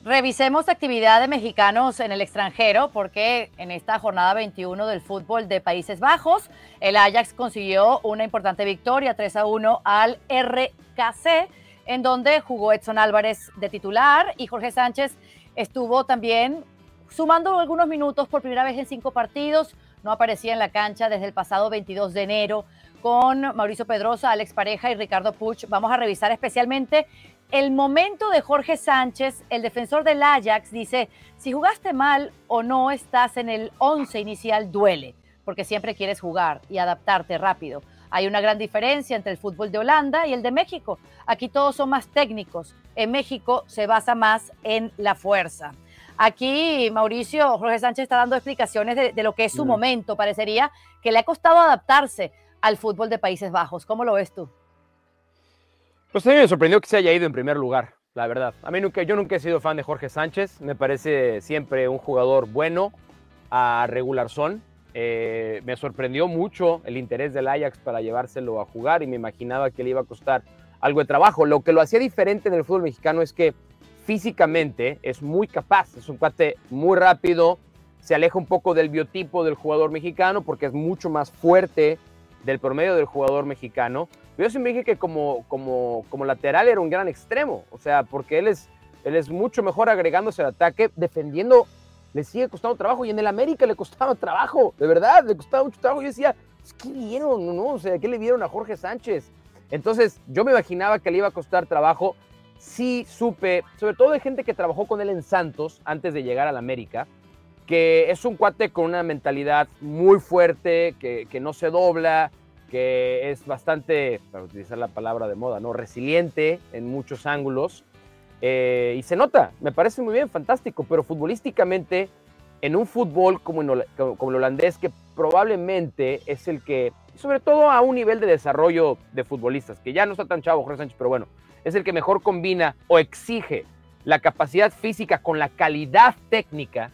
Revisemos actividad de mexicanos en el extranjero porque en esta jornada 21 del fútbol de Países Bajos, el Ajax consiguió una importante victoria 3-1 al RKC, en donde jugó Edson Álvarez de titular y Jorge Sánchez estuvo también sumando algunos minutos por primera vez en 5 partidos. No aparecía en la cancha desde el pasado 22 de enero. Con Mauricio Pedrosa, Alex Pareja y Ricardo Puig vamos a revisar especialmente el momento de Jorge Sánchez. El defensor del Ajax dice: si jugaste mal o no estás en el 11 inicial, duele, porque siempre quieres jugar y adaptarte rápido. Hay una gran diferencia entre el fútbol de Holanda y el de México. Aquí todos son más técnicos. En México se basa más en la fuerza. Aquí Mauricio, Jorge Sánchez está dando explicaciones de lo que es su momento. Parecería que le ha costado adaptarse al fútbol de Países Bajos. ¿Cómo lo ves tú? Pues a mí me sorprendió que se haya ido en primer lugar, la verdad. Yo nunca he sido fan de Jorge Sánchez. Me parece siempre un jugador bueno, a regular son. Me sorprendió mucho el interés del Ajax para llevárselo a jugar y me imaginaba que le iba a costar algo de trabajo. Lo que lo hacía diferente en el fútbol mexicano es que físicamente es muy capaz, es un cuate muy rápido, se aleja un poco del biotipo del jugador mexicano porque es mucho más fuerte del promedio del jugador mexicano. Yo siempre dije que como lateral era un gran extremo, o sea, porque él es mucho mejor agregándose al ataque, defendiendo le sigue costando trabajo, y en el América le costaba trabajo, de verdad, le costaba mucho trabajo. Yo decía, ¿qué vieron? ¿No? O sea, ¿qué le vieron a Jorge Sánchez? Entonces, yo me imaginaba que le iba a costar trabajo. Sí supe, sobre todo de gente que trabajó con él en Santos antes de llegar al América, que es un cuate con una mentalidad muy fuerte, que no se dobla, que es bastante, para utilizar la palabra de moda, ¿no?, resiliente en muchos ángulos. Y se nota, me parece muy bien, fantástico, pero futbolísticamente, en un fútbol como el holandés, que probablemente es el que, sobre todo a un nivel de desarrollo de futbolistas, que ya no está tan chavo Jorge Sánchez, pero bueno, es el que mejor combina o exige la capacidad física con la calidad técnica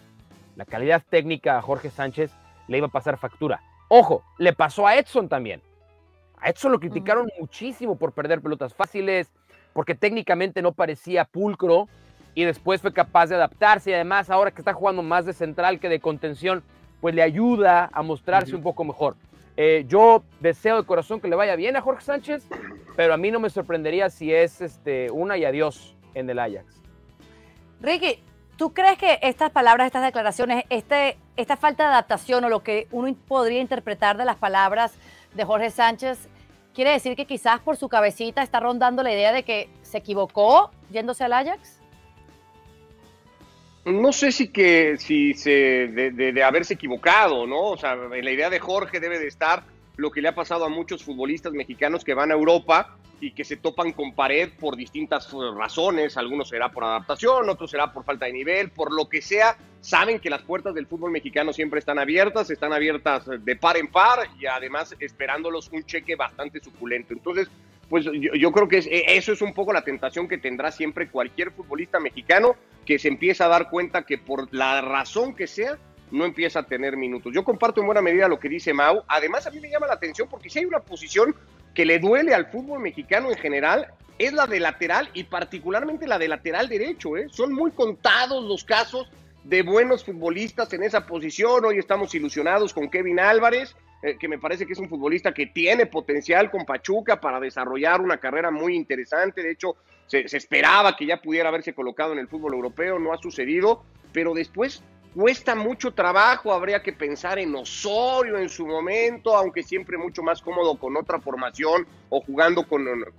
a Jorge Sánchez le iba a pasar factura. Ojo, le pasó a Edson también. A Edson lo criticaron muchísimo por perder pelotas fáciles, porque técnicamente no parecía pulcro, y después fue capaz de adaptarse, y además ahora que está jugando más de central que de contención, pues le ayuda a mostrarse un poco mejor. Yo deseo de corazón que le vaya bien a Jorge Sánchez, pero a mí no me sorprendería si es una y adiós en el Ajax. Ricky, ¿tú crees que estas palabras, estas declaraciones, esta falta de adaptación o lo que uno podría interpretar de las palabras de Jorge Sánchez quiere decir que quizás por su cabecita está rondando la idea de que se equivocó yéndose al Ajax? No sé de haberse equivocado, ¿no? O sea, en la idea de Jorge debe de estar lo que le ha pasado a muchos futbolistas mexicanos que van a Europa y que se topan con pared por distintas razones. Algunos será por adaptación, otros será por falta de nivel, por lo que sea. Saben que las puertas del fútbol mexicano siempre están abiertas de par en par, y además esperándolos un cheque bastante suculento. Entonces, pues yo creo que eso es un poco la tentación que tendrá siempre cualquier futbolista mexicano, que se empieza a dar cuenta que por la razón que sea, no empieza a tener minutos. Yo comparto en buena medida lo que dice Mau. Además, a mí me llama la atención porque si hay una posición que le duele al fútbol mexicano en general, es la de lateral, y particularmente la de lateral derecho. Son muy contados los casos de buenos futbolistas en esa posición. Hoy estamos ilusionados con Kevin Álvarez, que me parece que es un futbolista que tiene potencial con Pachuca para desarrollar una carrera muy interesante. De hecho, se esperaba que ya pudiera haberse colocado en el fútbol europeo, no ha sucedido, pero después cuesta mucho trabajo. Habría que pensar en Osorio en su momento, aunque siempre mucho más cómodo con otra formación o jugando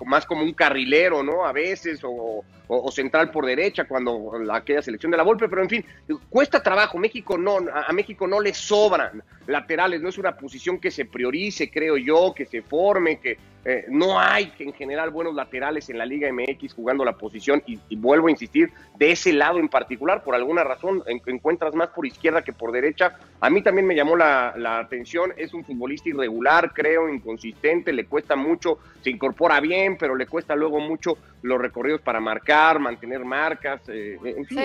más como un carrilero, ¿no? A veces, o central por derecha, cuando aquella selección de la Volpe, pero en fin, cuesta trabajo. A México no le sobran laterales, no es una posición que se priorice, creo yo, que se forme, que no hay en general buenos laterales en la Liga MX jugando la posición, y vuelvo a insistir, de ese lado en particular, por alguna razón encuentras más por izquierda que por derecha. A mí también me llamó la atención. Es un futbolista irregular, creo, inconsistente, le cuesta mucho, se incorpora bien, pero le cuesta luego mucho los recorridos para marcar, mantener marcas, en fin,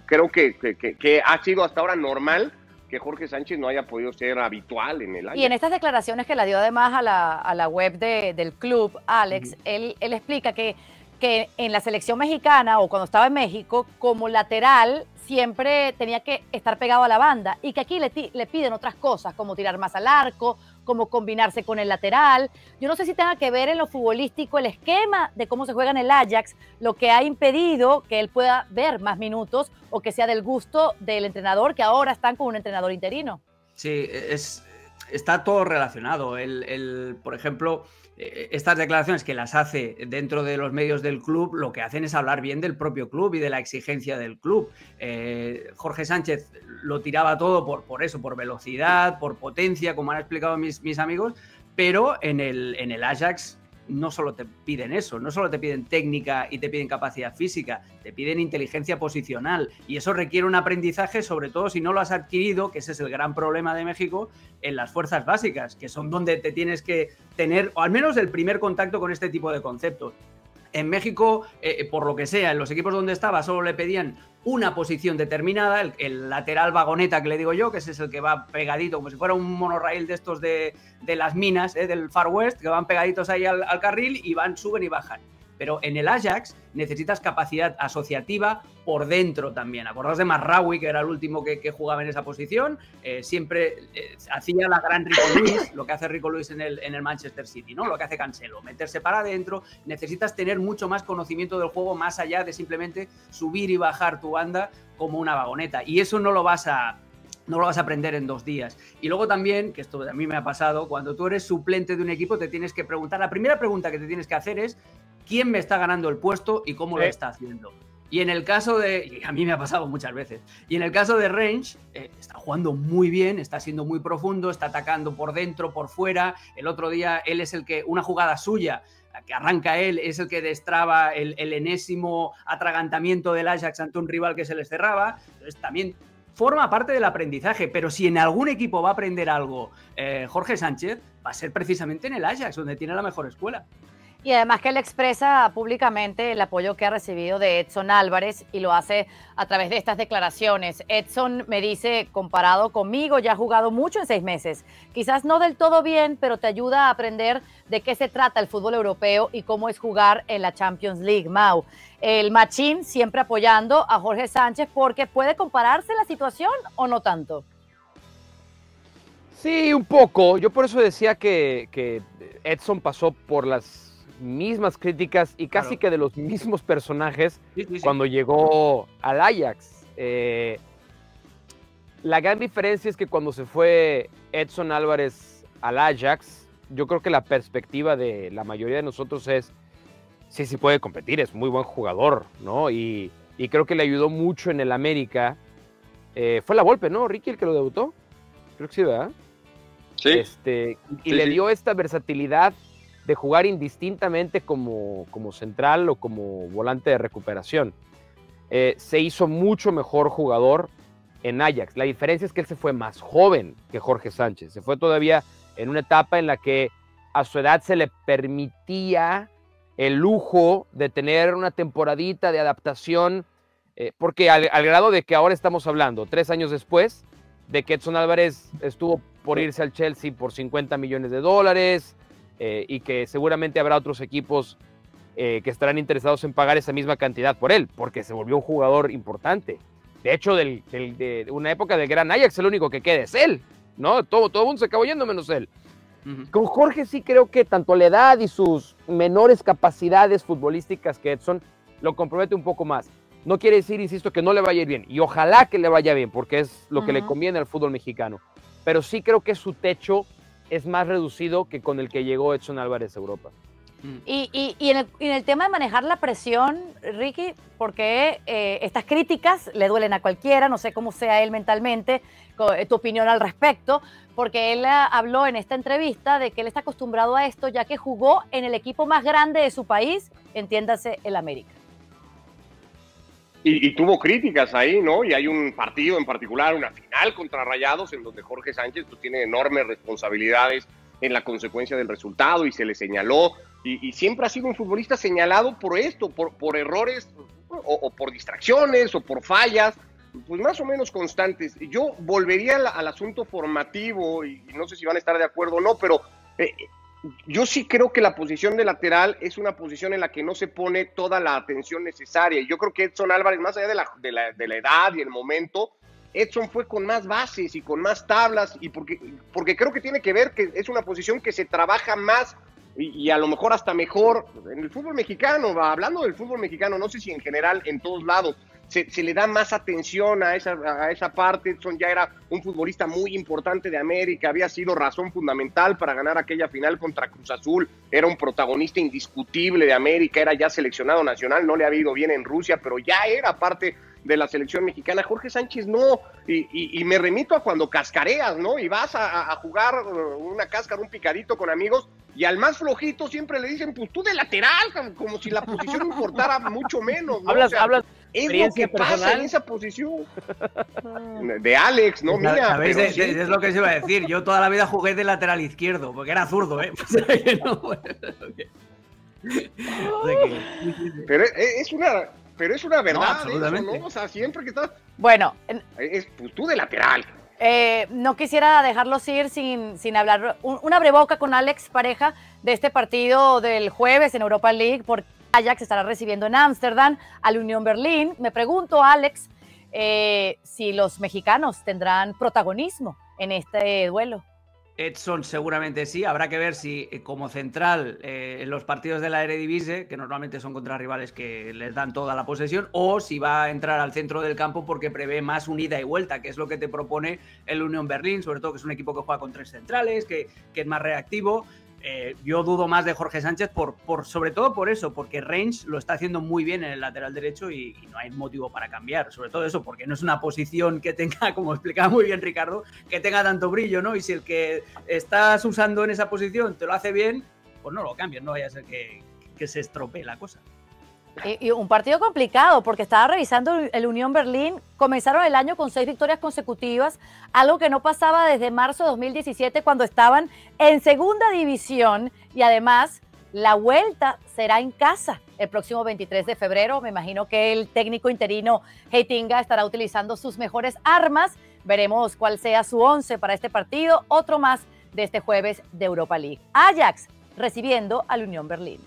creo que ha sido hasta ahora normal que Jorge Sánchez no haya podido ser habitual en el año. Y en estas declaraciones que la dio además a la web del club, Alex, él explica que que en la selección mexicana o cuando estaba en México, como lateral, siempre tenía que estar pegado a la banda y que aquí le piden otras cosas, como tirar más al arco, como combinarse con el lateral. Yo no sé si tenga que ver en lo futbolístico el esquema de cómo se juega en el Ajax, lo que ha impedido que él pueda ver más minutos o que sea del gusto del entrenador, que ahora están con un entrenador interino. Sí, está todo relacionado. Por ejemplo, estas declaraciones que las hace dentro de los medios del club, lo que hacen es hablar bien del propio club y de la exigencia del club. Jorge Sánchez lo tiraba todo por eso, por velocidad, por potencia, como han explicado mis amigos, pero en el Ajax no solo te piden eso, no solo te piden técnica y te piden capacidad física, te piden inteligencia posicional, y eso requiere un aprendizaje, sobre todo si no lo has adquirido, que ese es el gran problema de México, en las fuerzas básicas, que son donde te tienes que tener, o al menos el primer contacto con este tipo de conceptos. En México, por lo que sea, en los equipos donde estaba solo le pedían una posición determinada, el lateral vagoneta que le digo yo, que ese es el que va pegadito, como si fuera un monorraíl de estos de las minas, del Far West, que van pegaditos ahí al carril y suben y bajan. Pero en el Ajax necesitas capacidad asociativa por dentro también. Acordaos de Marraoui, que era el último que jugaba en esa posición, siempre hacía la gran Rico Lewis, lo que hace Rico Lewis en el Manchester City, ¿no? Lo que hace Cancelo, meterse para adentro. Necesitas tener mucho más conocimiento del juego, más allá de simplemente subir y bajar tu banda como una vagoneta. Y eso no lo vas a aprender en 2 días. Y luego también, que esto a mí me ha pasado, cuando tú eres suplente de un equipo te tienes que preguntar, la primera pregunta que te tienes que hacer es ¿quién me está ganando el puesto y cómo lo está haciendo? Y en el caso y a mí me ha pasado muchas veces, y en el caso de Range, está jugando muy bien, está siendo muy profundo, está atacando por dentro, por fuera. El otro día él es el que, una jugada suya, que arranca él, es el que destraba el enésimo atragantamiento del Ajax ante un rival que se les cerraba. Entonces también forma parte del aprendizaje, pero si en algún equipo va a aprender algo Jorge Sánchez, va a ser precisamente en el Ajax, donde tiene la mejor escuela. Y además que él expresa públicamente el apoyo que ha recibido de Edson Álvarez y lo hace a través de estas declaraciones. Edson me dice, comparado conmigo, ya ha jugado mucho en 6 meses. Quizás no del todo bien, pero te ayuda a aprender de qué se trata el fútbol europeo y cómo es jugar en la Champions League. Mau, el Machín siempre apoyando a Jorge Sánchez, porque ¿puede compararse la situación o no tanto? Sí, un poco. Yo por eso decía que Edson pasó por las mismas críticas y casi que de los mismos personajes cuando llegó al Ajax. La gran diferencia es que cuando se fue Edson Álvarez al Ajax, yo creo que la perspectiva de la mayoría de nosotros es sí puede competir, es muy buen jugador, ¿no? Y creo que le ayudó mucho en el América. Fue la Volpe, ¿no, Ricky, el que lo debutó? Creo que sí, ¿verdad? Sí. Y le dio esta versatilidad de jugar indistintamente como central o como volante de recuperación. Se hizo mucho mejor jugador en Ajax. La diferencia es que él se fue más joven que Jorge Sánchez. Se fue todavía en una etapa en la que a su edad se le permitía el lujo de tener una temporadita de adaptación, porque al grado de que ahora estamos hablando, 3 años después, de que Edson Álvarez estuvo por irse al Chelsea por $50 millones, y que seguramente habrá otros equipos que estarán interesados en pagar esa misma cantidad por él, porque se volvió un jugador importante. De hecho, de una época del gran Ajax, el único que queda es él, ¿no? Todo el mundo se acabó yendo menos él. Con Jorge sí creo que tanto la edad y sus menores capacidades futbolísticas que Edson lo compromete un poco más. No quiere decir, insisto, que no le vaya a ir bien, y ojalá que le vaya bien, porque es lo que le conviene al fútbol mexicano. Pero sí creo que su techo es más reducido que con el que llegó Edson Álvarez a Europa. Y en el tema de manejar la presión, Ricky, porque estas críticas le duelen a cualquiera, no sé cómo sea él mentalmente, tu opinión al respecto, porque él habló en esta entrevista de que él está acostumbrado a esto, ya que jugó en el equipo más grande de su país, entiéndase, el América. Y tuvo críticas ahí, ¿no? Y hay un partido en particular, una final contra Rayados, en donde Jorge Sánchez pues, tiene enormes responsabilidades en la consecuencia del resultado y se le señaló. Y siempre ha sido un futbolista señalado por esto, por errores o por distracciones o por fallas, pues más o menos constantes. Yo volvería al asunto formativo y no sé si van a estar de acuerdo o no, pero Yo sí creo que la posición de lateral es una posición en la que no se pone toda la atención necesaria. Yo creo que Edson Álvarez, más allá de la edad y el momento, Edson fue con más bases y con más tablas, y porque creo que tiene que ver que es una posición que se trabaja más y a lo mejor hasta mejor en el fútbol mexicano. Hablando del fútbol mexicano, no sé si en general en todos lados se le da más atención a esa parte. Edson ya era un futbolista muy importante de América, había sido razón fundamental para ganar aquella final contra Cruz Azul, era un protagonista indiscutible de América, era ya seleccionado nacional, no le había ido bien en Rusia, pero ya era parte de la selección mexicana. Jorge Sánchez no, y me remito a cuando cascareas, ¿no? Y vas a jugar una cáscara, un picadito con amigos, y al más flojito siempre le dicen, pues tú de lateral, como si la posición importara mucho menos, ¿no? Hablas es lo que pasa en esa posición. De Alex, no mía. ¿Sabéis? Es lo que se iba a decir. Yo toda la vida jugué de lateral izquierdo, porque era zurdo, ¿eh? Pero es una verdad, no, absolutamente. eso, ¿no? O sea, siempre que estás... Bueno, pues tú de lateral. no quisiera dejarlos ir sin hablar una breboca con Alex Pareja de este partido del jueves en Europa League, porque Ajax estará recibiendo en Ámsterdam al Unión Berlín. Me pregunto, Alex, si los mexicanos tendrán protagonismo en este duelo. Edson seguramente sí, habrá que ver si como central en los partidos de la Eredivisie, que normalmente son contra rivales que les dan toda la posesión, o si va a entrar al centro del campo porque prevé más un ida y vuelta, que es lo que te propone el Unión Berlín, sobre todo que es un equipo que juega con 3 centrales, que es más reactivo. Yo dudo más de Jorge Sánchez sobre todo por eso, porque Reins lo está haciendo muy bien en el lateral derecho y no hay motivo para cambiar, sobre todo eso, porque no es una posición que tenga, como explicaba muy bien Ricardo, que tenga tanto brillo, ¿no? Y si el que estás usando en esa posición te lo hace bien, pues no lo cambies, no vaya a ser que se estropee la cosa. Y un partido complicado, porque estaba revisando el Unión Berlín, comenzaron el año con 6 victorias consecutivas, algo que no pasaba desde marzo de 2017 cuando estaban en segunda división, y además la vuelta será en casa el próximo 23 de febrero. Me imagino que el técnico interino Heitinga estará utilizando sus mejores armas. Veremos cuál sea su 11 para este partido, otro más de este jueves de Europa League. Ajax recibiendo al Unión Berlín.